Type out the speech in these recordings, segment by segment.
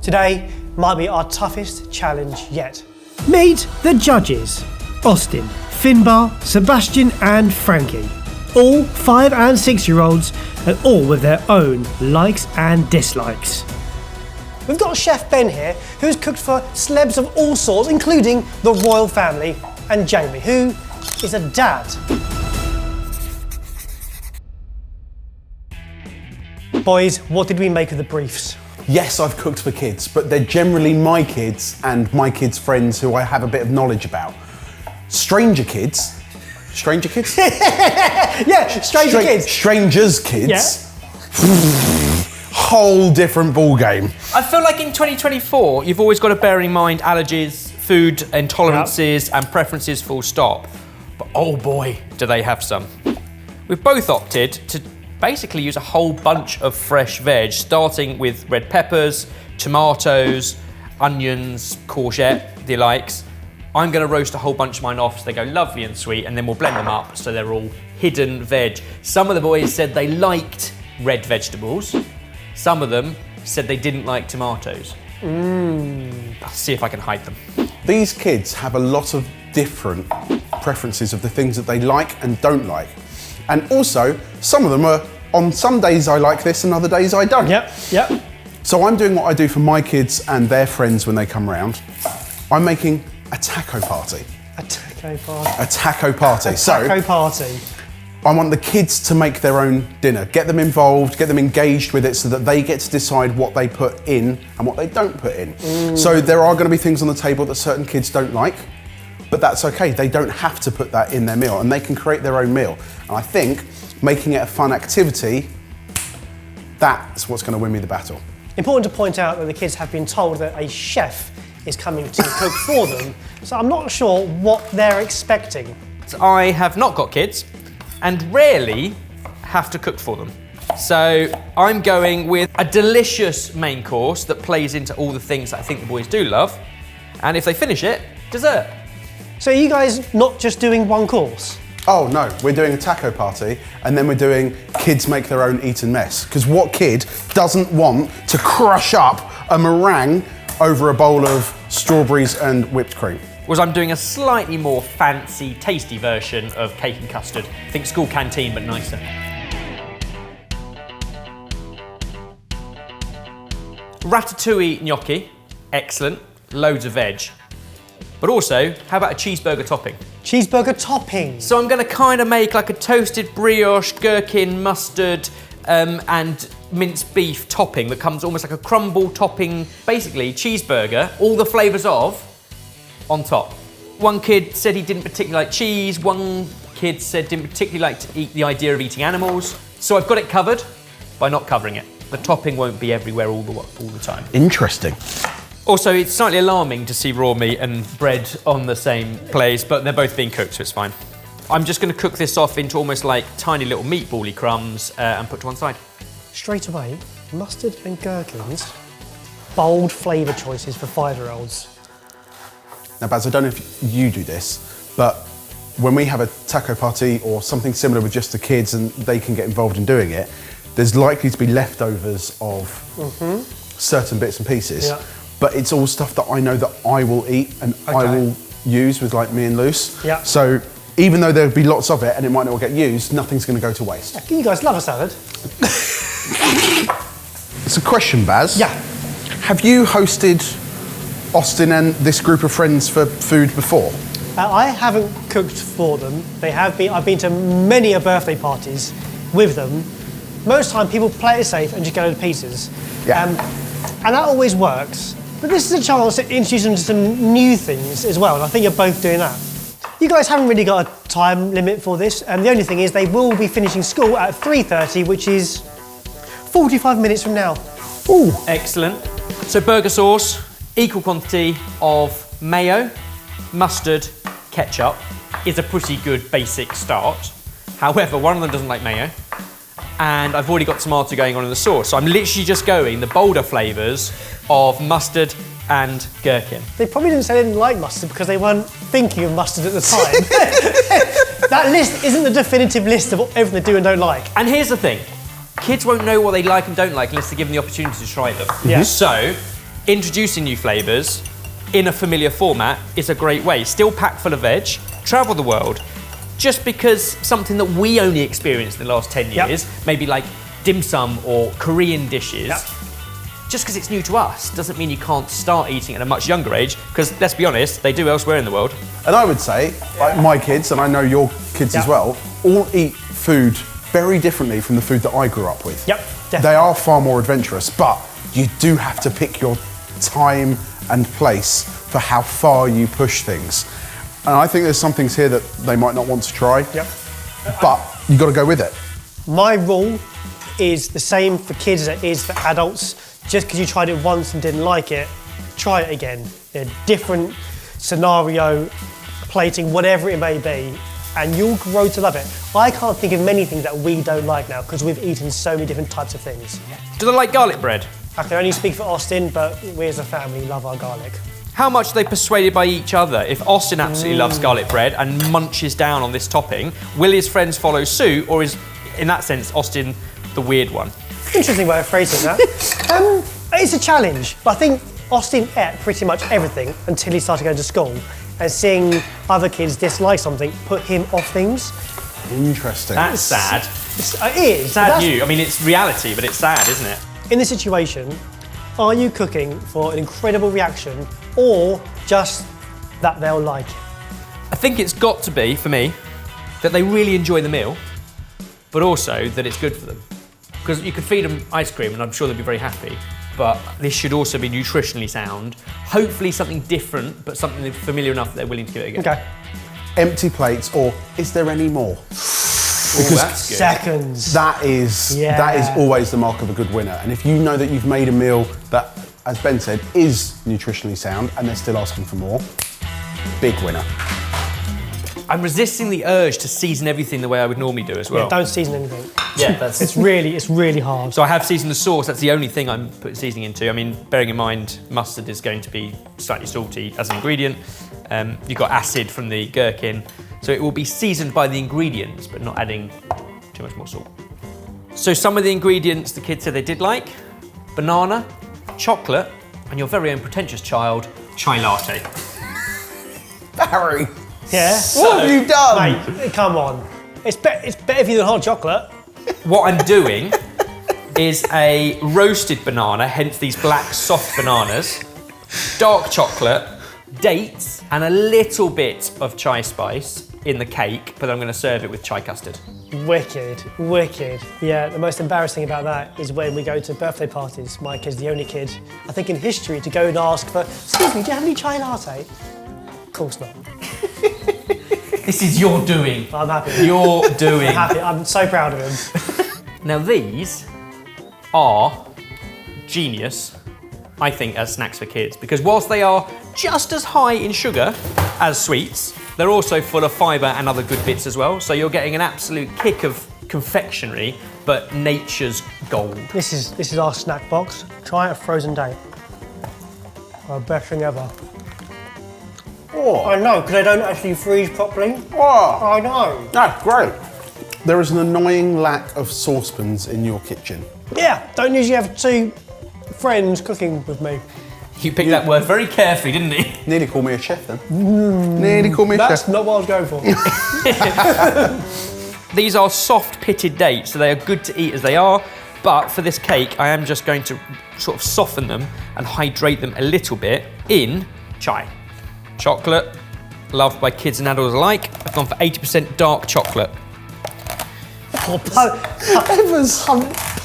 Today might be our toughest challenge yet. Meet the judges. Austin, Finbar, Sebastian and Frankie. All 5 and 6-year-olds and all with their own likes and dislikes. We've got Chef Ben here, who's cooked for celebs of all sorts, including the royal family, and Jamie, who is a dad. Boys, what did we make of the briefs? Yes, I've cooked for kids, but they're generally my kids and my kids' friends who I have a bit of knowledge about. Stranger kids? Stranger kids? Yeah, stranger kids. Strangers' kids? Yeah. Whole different ball game. I feel like in 2024, you've always got to bear in mind allergies, food intolerances and preferences full stop. But oh boy, do they have some. We've both opted to basically use a whole bunch of fresh veg, starting with red peppers, tomatoes, onions, courgette, the likes. I'm going to roast a whole bunch of mine off so they go lovely and sweet, and then we'll blend them up so they're all hidden veg. Some of the boys said they liked red vegetables. Some of them said they didn't like tomatoes. I'll see if I can hide them. These kids have a lot of different preferences of the things that they like and don't like. And also, some of them are, on some days I like this and other days I don't. Yep. So I'm doing what I do for my kids and their friends when they come round. I'm making a taco party. A taco party. A taco party. Taco party. I want the kids to make their own dinner, get them involved, get them engaged with it so that they get to decide what they put in and what they don't put in. So there are going to be things on the table that certain kids don't like, but that's okay. They don't have to put that in their meal and they can create their own meal. And I think making it a fun activity, that's what's going to win me the battle. Important to point out that the kids have been told that a chef is coming to cook for them, so I'm not sure what they're expecting. I have not got kids and rarely have to cook for them. So I'm going with a delicious main course that plays into all the things that I think the boys do love. And if they finish it, dessert. So are you guys not just doing one course? Oh no, we're doing a taco party and then we're doing kids make their own eaten mess. Because what kid doesn't want to crush up a meringue over a bowl of strawberries and whipped cream? Whereas I'm doing a slightly more fancy, tasty version of cake and custard. Think school canteen, but nicer. Ratatouille gnocchi, excellent, loads of veg. But also, how about a cheeseburger topping? Cheeseburger topping. So I'm gonna kind of make like a toasted brioche, gherkin, mustard, and minced beef topping that comes almost like a crumble topping, basically cheeseburger, all the flavours of, on top. One kid said he didn't particularly like cheese, one kid said didn't particularly like to eat the idea of eating animals. So I've got it covered by not covering it. The topping won't be everywhere all the time. Interesting. Also, it's slightly alarming to see raw meat and bread on the same place, but they're both being cooked, so it's fine. I'm just going to cook this off into almost like tiny little meatball-y crumbs and put to one side. Straight away, mustard and gherkins. Bold flavour choices for 5-year-olds. Now Baz, I don't know if you do this, but when we have a taco party or something similar with just the kids and they can get involved in doing it, there's likely to be leftovers of certain bits and pieces. Yeah. But it's all stuff that I know that I will eat and I will use with like me and Luce. Yeah. So even though there'll be lots of it and it might not get used, nothing's going to go to waste. You guys love a salad. It's a question, Baz. Yeah. Have you hosted Austin and this group of friends for food before? I haven't cooked for them. They have been. I've been to many a birthday parties with them. Most time people play it safe and just go to pizzas. Yeah. And that always works. But this is a chance to introduce them to some new things as well, and I think you're both doing that. You guys haven't really got a time limit for this, and the only thing is they will be finishing school at 3:30, which is 45 minutes from now. Ooh. Excellent. So burger sauce, equal quantity of mayo, mustard, ketchup is a pretty good basic start. However, one of them doesn't like mayo, and I've already got tomato going on in the sauce. So I'm literally just going the bolder flavours of mustard and gherkin. They probably didn't say they didn't like mustard because they weren't thinking of mustard at the time. That list isn't the definitive list of everything they do and don't like. And here's the thing. Kids won't know what they like and don't like unless they're given the opportunity to try them. Yeah. So, introducing new flavours in a familiar format is a great way. Still packed full of veg, travel the world. Just because something that we only experienced in the last 10 years, maybe like dim sum or Korean dishes, just because it's new to us doesn't mean you can't start eating at a much younger age, because let's be honest, they do elsewhere in the world. And I would say, like my kids, and I know your kids as well, all eat food very differently from the food that I grew up with. Yep, definitely. They are far more adventurous, but you do have to pick your time and place for how far you push things. And I think there's some things here that they might not want to try, but you've got to go with it. My rule is the same for kids as it is for adults. Just because you tried it once and didn't like it, try it again. A different scenario, plating, whatever it may be, and you'll grow to love it. I can't think of many things that we don't like now because we've eaten so many different types of things. Do they like garlic bread? I can only speak for Austin, but we as a family love our garlic. How much are they persuaded by each other? If Austin absolutely loves garlic bread and munches down on this topping, will his friends follow suit, or is, in that sense, Austin the weird one? Interesting way of phrasing that. It's a challenge, but I think Austin ate pretty much everything until he started going to school, and seeing other kids dislike something put him off things. Interesting. That's sad. It is. Sad you. I mean, it's reality, but it's sad, isn't it? In this situation, are you cooking for an incredible reaction or just that they'll like it? I think it's got to be, for me, that they really enjoy the meal, but also that it's good for them. Because you could feed them ice cream and I'm sure they'd be very happy, but this should also be nutritionally sound. Hopefully something different, but something familiar enough that they're willing to give it a go. Okay. Empty plates, or is there any more? Because that's good. Seconds. That is always the mark of a good winner. And if you know that you've made a meal that, as Ben said, is nutritionally sound and they're still asking for more, big winner. I'm resisting the urge to season everything the way I would normally do as well. Yeah, don't season anything. Yeah, that's... It's really hard. So I have seasoned the sauce, that's the only thing I'm putting seasoning into. I mean, bearing in mind, mustard is going to be slightly salty as an ingredient. You've got acid from the gherkin, so it will be seasoned by the ingredients, but not adding too much more salt. So some of the ingredients the kids said they did like: banana, chocolate, and your very own pretentious child, chai latte. Barry, Yeah. what have you done? Mate, come on. It's better for you than hot chocolate. What I'm doing is a roasted banana, hence these black soft bananas, dark chocolate, dates, and a little bit of chai spice in the cake, but I'm going to serve it with chai custard. Wicked. Yeah, the most embarrassing about that is when we go to birthday parties. My kid's the only kid, I think, in history to go and ask for, excuse me, do you have any chai latte? Of course not. This is your doing. I'm happy. You're doing. I'm happy. I'm so proud of him. Now these are genius, I think, as snacks for kids, because whilst they are just as high in sugar as sweets, they're also full of fibre and other good bits as well. So you're getting an absolute kick of confectionery, but nature's gold. This is our snack box. Try a frozen date. Our best thing ever. Oh, I know, because they don't actually freeze properly. oh, I know. that's great. There is an annoying lack of saucepans in your kitchen. Yeah, don't usually have two friends cooking with me. You picked that word very carefully, didn't you? Nearly call me a chef then. Nearly call me a That's chef. not what I was going for. These are soft pitted dates, so they are good to eat as they are, but for this cake, I am just going to sort of soften them and hydrate them a little bit in chai. Chocolate, loved by kids and adults alike. I've gone for 80% dark chocolate.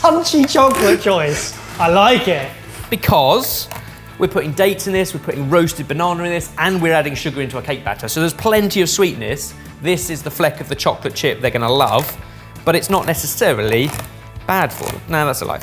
Punchy chocolate choice. I like it. Because we're putting dates in this, we're putting roasted banana in this, and we're adding sugar into our cake batter. So there's plenty of sweetness. This is the fleck of the chocolate chip they're gonna love, but it's not necessarily bad for them. No, that's a lie.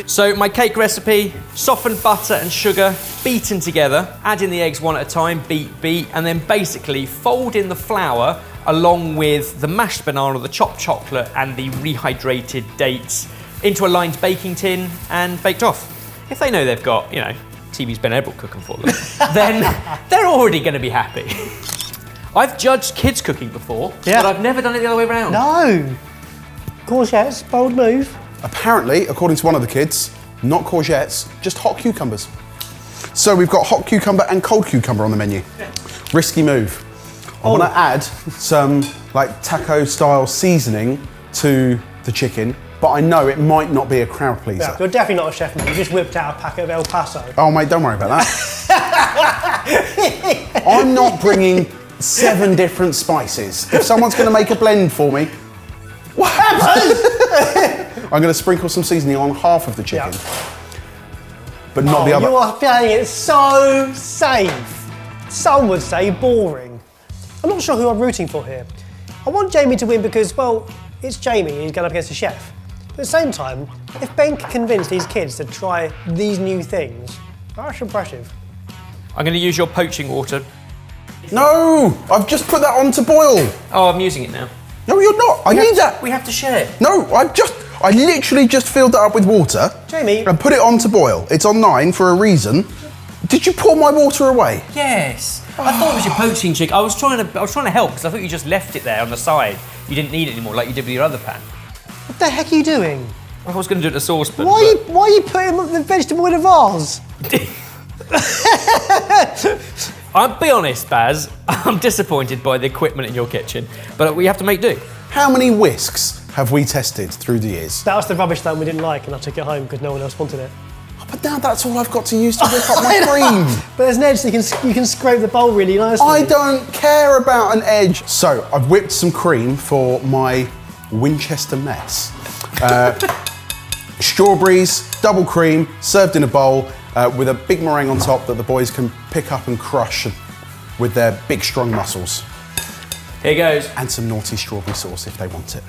So my cake recipe: softened butter and sugar, beaten together, add in the eggs one at a time, beat, and then basically fold in the flour along with the mashed banana, the chopped chocolate, and the rehydrated dates into a lined baking tin and baked off. If they know they've got, you know, TV's Ben Edward cooking for them, then they're already going to be happy. I've judged kids cooking before, but I've never done it the other way around. No. Courgettes, bold move. Apparently, according to one of the kids, not courgettes, just hot cucumbers. So we've got hot cucumber and cold cucumber on the menu. Risky move. I want to add some like taco style seasoning to the chicken, but I know it might not be a crowd pleaser. Yeah, you're definitely not a chef, man. You just whipped out a packet of El Paso. Oh mate, don't worry about that. I'm not bringing 7 different spices. If someone's going to make a blend for me, what happens? I'm going to sprinkle some seasoning on half of the chicken, but not the other. You are playing it so safe. Some would say boring. I'm not sure who I'm rooting for here. I want Jamie to win because, well, it's Jamie, he's going up against a chef. But at the same time, if Ben can convince these kids to try these new things, that's impressive. I'm going to use your poaching water. No, I've just put that on to boil. Oh, I'm using it now. No, you're not. I need that. We have to share. No, I literally just filled that up with water. Jamie. And put it on to boil. It's on 9 for a reason. Did you pour my water away? Yes. I thought it was your poaching chicken. I was trying to help because I thought you just left it there on the side. You didn't need it anymore, like you did with your other pan. What the heck are you doing? I was going to do it in a saucepan. Why are you putting the vegetable in a vase? I'll be honest, Baz. I'm disappointed by the equipment in your kitchen, but we have to make do. How many whisks have we tested through the years? That was the rubbish that we didn't like, and I took it home because no one else wanted it. But now that's all I've got to use to whip up my cream. But there's an edge, so you can scrape the bowl really nicely. I don't care about an edge. So I've whipped some cream for my Winchester mess. Strawberries, double cream, served in a bowl with a big meringue on top that the boys can pick up and crush with their big strong muscles. Here goes. And some naughty strawberry sauce if they want it.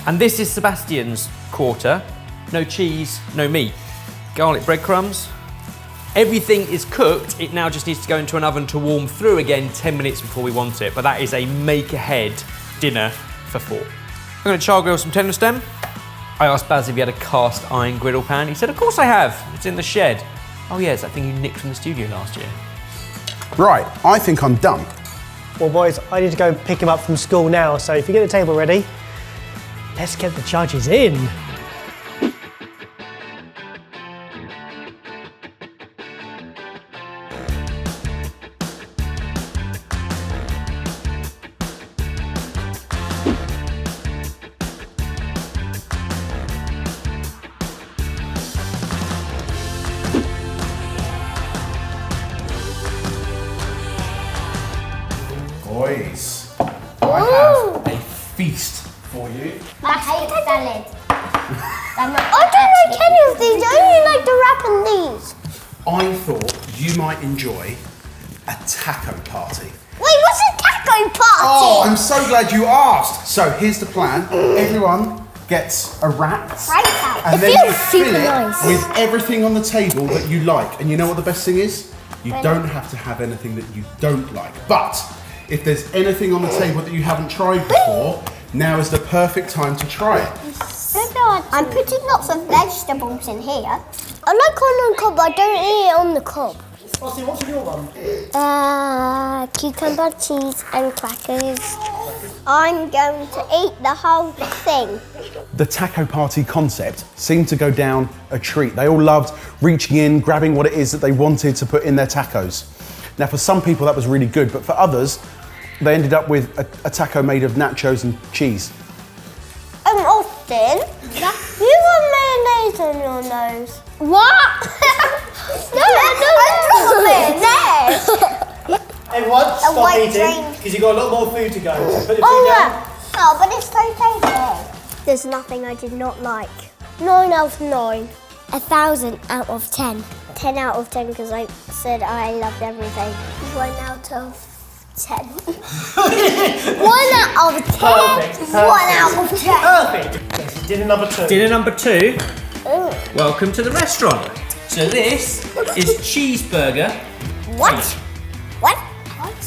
And this is Sebastian's quarter. No cheese, no meat. Garlic breadcrumbs. Everything is cooked. It now just needs to go into an oven to warm through again 10 minutes before we want it. But that is a make-ahead dinner for 4. I'm going to char grill some tender stem. I asked Baz if he had a cast iron griddle pan. He said, of course I have. It's in the shed. Oh yeah, it's that thing you nicked from the studio last year. Right, I think I'm done. Well, boys, I need to go pick him up from school now, so if you get the table ready, let's get the judges in. Boys, I have a feast for you. I hate salad. I don't like any of these. I only like the wrap and these. I thought you might enjoy a taco party. Wait, what's a taco party? Oh, I'm so glad you asked. So here's the plan. Everyone gets a wrap. Right. And It then you feels fill super it nice. with everything on the table that you like. And you know what the best thing is? You don't have to have anything that you don't like. But if there's anything on the table that you haven't tried before, now is the perfect time to try it. I'm putting lots of vegetables in here. I like on the cob, but I don't eat it on the cob. Austin, what's your one? Cucumber, cheese and crackers. I'm going to eat the whole thing. The taco party concept seemed to go down a treat. They all loved reaching in, grabbing what it is that they wanted to put in their tacos. Now, for some people that was really good, but for others, they ended up with a taco made of nachos and cheese. Austin, you got mayonnaise on your nose. What? no. Everyone, stop white eating, drink. because you've got a lot more food to go. So put the food Oh, down. yeah. Oh, but it's so tasty. There's nothing I did not like. 9 out of 9. 1,000 out of 10. 10 out of 10 because I said I loved everything. 1 out of 10. 1 out of 10. Perfect. 1 out of 10. Perfect. This is dinner number 2. Dinner number 2. Ooh. Welcome to the restaurant. So this is Cheeseburger. What? What?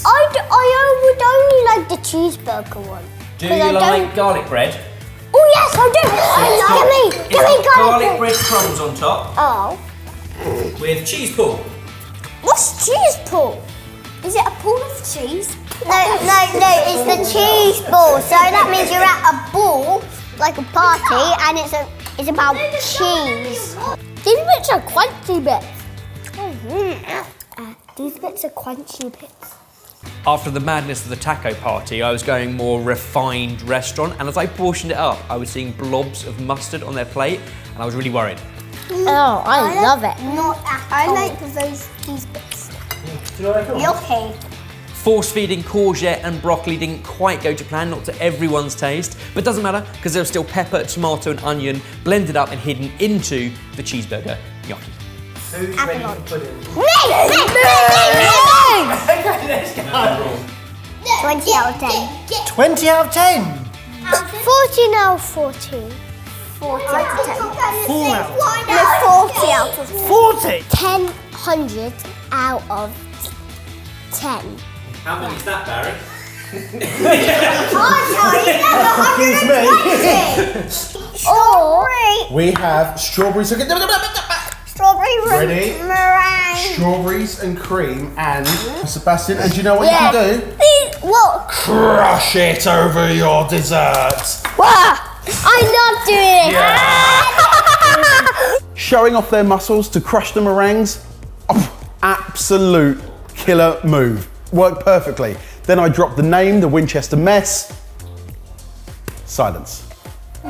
I would only like the cheeseburger one. Do 'Cause you I like don't- garlic bread? Oh yes, I do. Give me It's got garlic bread. breadcrumbs on top. Oh. with cheese pool. What's cheese pool? Is it a pool of cheese? No, it's the cheese ball. So that means you're at a ball, like a party, and it's about cheese. These bits are crunchy bits. These bits are crunchy bits. After the madness of the taco party, I was going more refined restaurant, and as I portioned it up, I was seeing blobs of mustard on their plate, and I was really worried. Oh, I love it. Not at all. I like these bits. Do you like it? Yucky. Force-feeding courgette and broccoli didn't quite go to plan, not to everyone's taste, but doesn't matter because there was still pepper, tomato and onion blended up and hidden into the cheeseburger gnocchi. Who's ready for pudding? Me! 20 out of 10. 20 out of 10. 14 out of 14. 40 out of 10. 4 out. No, 40 out of 10. 40. 100 out of 10. How many is that, Barry? Excuse me. Or We have strawberries. strawberry Ready? meringue. Strawberries and cream and Sebastian. And do you know what you can do? What? Crush it over your dessert. Wow! I love doing it. Showing off their muscles to crush the meringues. Oh, absolute killer move. Worked perfectly. Then I dropped the name, the Winchester Mess. Silence.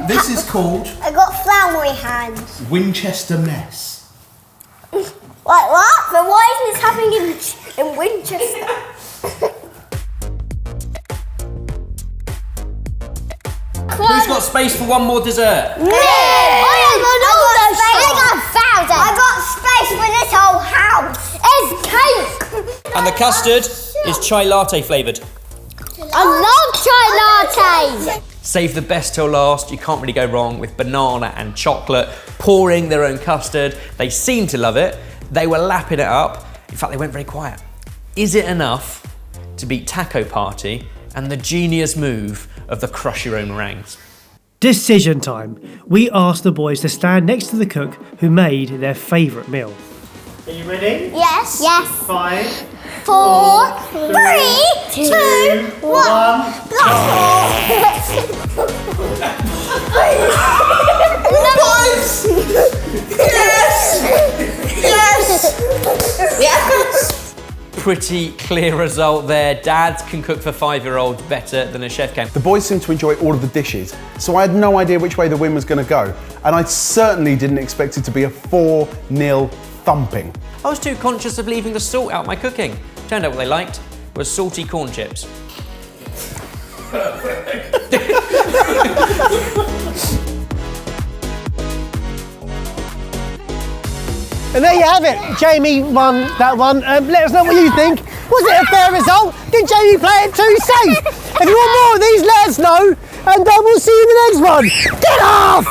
This is called I got floury hands. Winchester Mess. Like what? But why is this happening in Winchester? Who's got space for one more dessert? Me! I got space for this whole house. It's cake. And the custard is chai latte flavoured. I love chai lattes. Save the best till last. You can't really go wrong with banana and chocolate pouring their own custard. They seem to love it. They were lapping it up. In fact, they went very quiet. Is it enough to beat Taco Party and the genius move of the crush your own meringues? Decision time. We asked the boys to stand next to the cook who made their favourite meal. Are you ready? Yes. Yes. 5, 4, 3, 2, 1. Yes! Pretty clear result there. Dads can cook for 5-year-olds better than a chef can. The boys seemed to enjoy all of the dishes, so I had no idea which way the win was going to go. And I certainly didn't expect it to be a 4-0 thumping. I was too conscious of leaving the salt out my cooking. Turned out what they liked was salty corn chips. And there you have it. Jamie won that one. Let us know what you think. Was it a fair result? Did Jamie play it too safe? If you want more of these, let us know. And we'll see you in the next one. Get off!